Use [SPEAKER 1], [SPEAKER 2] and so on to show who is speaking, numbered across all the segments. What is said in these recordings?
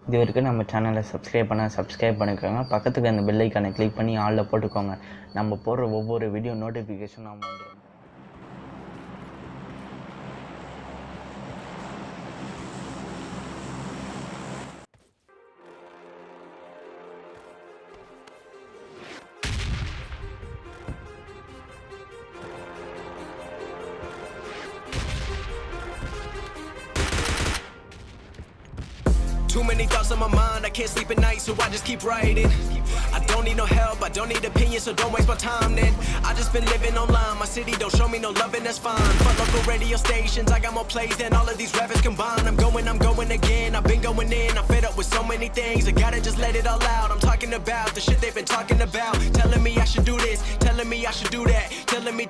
[SPEAKER 1] இது வரைக்கும் நம்ம சேனலை சப்ஸ்கிரைப் பண்ணிக்கோங்க. பக்கத்துக்கு அந்த பெல் ஐக்கானை கிளிக் பண்ணி ஆளில் போட்டுக்கோங்க. நம்ம போடுற ஒவ்வொரு வீடியோ நோட்டிஃபிகேஷன் நம்ம வந்துடும்.
[SPEAKER 2] Too many thoughts on my mind, I can't sleep at night, so I just keep writing. I don't need no help, I don't need opinions, so don't waste my time then. I just been living online, my city don't show me no love and that's fine. Fuck local radio stations, I got more plays than all of these rappers combined. I'm going again, I've been going in, I'm fed up with so many things. I gotta just let it all out, I'm talking about the shit they've been talking about. Telling me I should do this, telling me I should do that.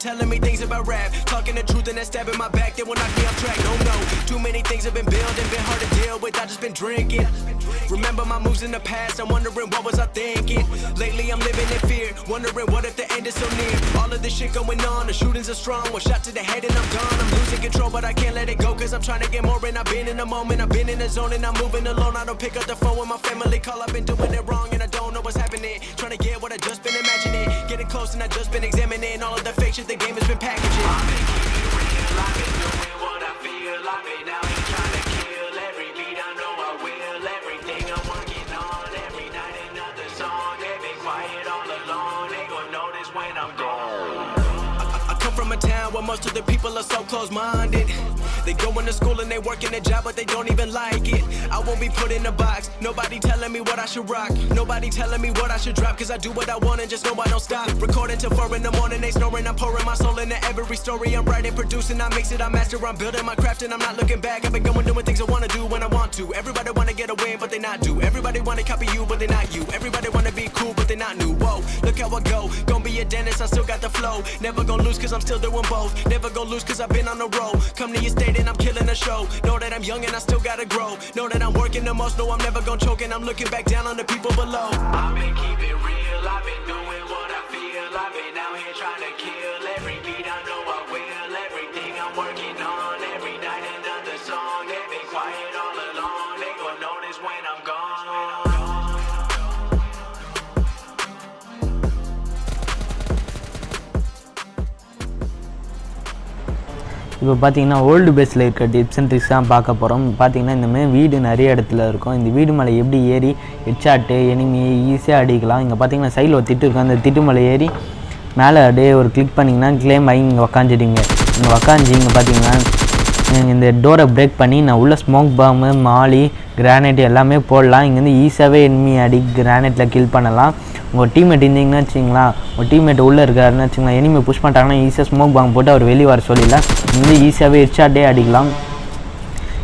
[SPEAKER 2] Telling me things about rap. Talking the truth and that stab in my back, they will knock me off track, no. Too many things have been building, been hard to deal with, I just been drinking. Remember my moves in the past, I'm wondering what was I thinking. Lately I'm living in fear, wondering what if the end is so near. All of this shit going on, the shootings are strong. One shot to the head and I'm gone. I'm losing control but I can't let it go, cause I'm trying to get more. And I've been in the moment, I've been in the zone, and I'm moving alone. I don't pick up the phone when my family call, I've been doing it wrong and I don't know what's happening. Trying to get what I just been imagining, getting close and I just been examining all of the fake shit the game has been packaging. I've been keeping it real, I've been doing what I feel. I've been out here trying to kill every beat, I know I will. Everything I'm working on, every night another song. They've been quiet all along, they gon' notice when I'm gone. I come from a town where most of the people are so close-minded. They go into school and they work in a job but they don't even like it. I won't be put in a box, nobody telling me what I should rock. Nobody telling me what I should drop, cause I do what I want and just know I don't stop. Recording till 4 in the morning, they snoring. I'm pouring my soul into every story. I'm writing, producing, I mix it, I master. I'm building my craft and I'm not looking back. I've been going doing things I wanna do when I want to. Everybody wanna get a win but they not do. Everybody wanna copy you but they not you. Everybody wanna be cool but they not new. Whoa, look how I go, gon' be a dentist, I still got the flow. Never gon' lose cause I'm still doing both. Never gon' lose cause I've been on the road. Come to your state and I'm killing the show. Know that I'm young and I still gotta grow. Know that I'm working the most, know I'm never gon' choke. And I'm looking back down on the people below. I've been keeping real, I've been doing what I feel. I've been out here trying to kill every beat, I know I will. Everything I'm working on, every night another song. They've been quiet all along, they gon' notice when I'm gone.
[SPEAKER 1] இப்போ பார்த்தீங்கன்னா old பேஸில் இருக்க tips and tricks தான் பார்க்க போகிறோம். பார்த்தீங்கன்னா இந்தமாதிரி வீடு நிறைய இடத்துல இருக்கும். இந்த வீடு மலை எப்படி ஏறி ஹெட்ஷாட்டு எனிமியை ஈஸியாக அடிக்கலாம். இங்கே பார்த்தீங்கன்னா சைடில் ஒரு திட்டு இருக்கும், அந்த திட்டு மலை ஏறி மேலே அப்படியே ஒரு கிளிக் பண்ணிங்கன்னா கிளைம் ஆகி இங்கே உக்காந்துட்டீங்க. இங்கே உக்காஞ்சி இங்கே பார்த்தீங்கன்னா இந்த டோரை பிரேக் பண்ணி நான் உள்ள ஸ்மோக் பாம்பு, மாலி, கிரானைட் எல்லாமே போடலாம். இங்கேருந்து ஈஸியாகவே எனிமி அடி கிரானைட்டில் கில் பண்ணலாம். உங்கள் டீம்மேட் இருந்தீங்கன்னா வச்சிங்களா, உங்கள் டீம்மேட் உள்ளே இருக்காருன்னு வச்சுங்களா, எனிமி புஷ் பண்ணிட்டாங்கன்னா ஈஸியாக ஸ்மோக் பாம்பு போட்டு அவர் வெளியே வர சொல்லிடலாம். இங்கே ஈஸியாகவே ஹெட்ஷாட்டே அடிக்கலாம்.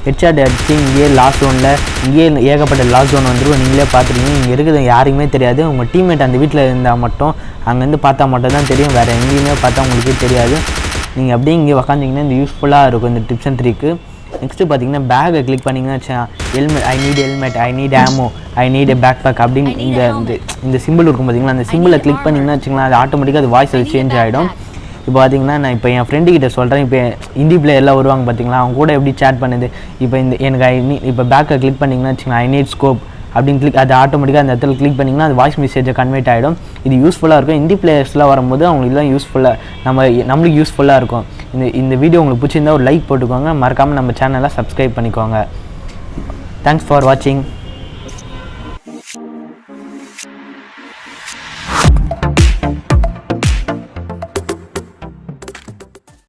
[SPEAKER 1] ஹெட்ஷாட் அடிச்சு இங்கேயே லாஸ்ட் ஜோனில் இங்கேயே ஏகப்பட்ட லாஸ்ட் ஜோன் வந்துடும். நீங்களே பார்த்துருக்கீங்க, இங்கே இருக்குது யாருக்குமே தெரியாது. உங்கள் டீம்மேட் அந்த வீட்டில் இருந்தால் மட்டும் அங்கேருந்து பார்த்தா மட்டும் தான் தெரியும், வேறு எங்கேயுமே பார்த்தா உங்களுக்கே தெரியாது. நீங்கள் அப்படியே இங்கே உக்காந்திங்கன்னா இந்த யூஸ்ஃபுல்லாக இருக்கும் இந்த டிப்ஸ் அண்ட் ட்ரிக்கு. நெக்ஸ்ட்டு பார்த்தீங்கன்னா பேக்கை கிளிக் பண்ணிங்கன்னா helmet, I need helmet, I need ammo, I need bag bag அப்படின்னு இந்த சிம்பிள் இருக்கும் பார்த்தீங்களா, அந்த சிம்பிளை கிளிக் பண்ணிங்கன்னா வச்சுங்களா, அது ஆட்டோமேட்டிக்காக அது வாய்ஸ் சேஞ்ச் ஆகிடும். இப்போ பார்த்தீங்கன்னா நான் இப்போ என் ஃப்ரெண்டுக்கிட்ட சொல்கிறேன், இப்போ ஹிந்தி பிளேயர்லாம் வருவாங்க பார்த்தீங்களா, அவங்க கூட எப்படி சேட் பண்ணுது. இப்போ எனக்கு இப்போ பேக்கை கிளிக் பண்ணிங்கன்னா வச்சுங்களா, ஐ நீட் ஸ்கோப் அப்படின்னு கிளிக், அது ஆட்டோமேட்டிக்காக அந்த இடத்துல கிளிக் பண்ணிங்கன்னா அது வாய்ஸ் மெசேஜை கன்வெர்ட் ஆகிடும். இது யூஸ்ஃபுல்லாக இருக்கும். ஹிந்தி பிளேயர்ஸ்லாம் வரும்போது அவங்களுக்கு தான் யூஸ்ஃபுல்லாக நம்மளுக்கு யூஸ்ஃபுல்லாக இருக்கும். இந்த வீடியோ உங்களுக்கு பிடிச்சிருந்தா ஒரு லைக் போட்டுக்கோங்க. மறக்காமல் நம்ம சேனலை சப்ஸ்கிரைப் பண்ணிக்கோங்க. தேங்க்ஸ் ஃபார் வாட்சிங்.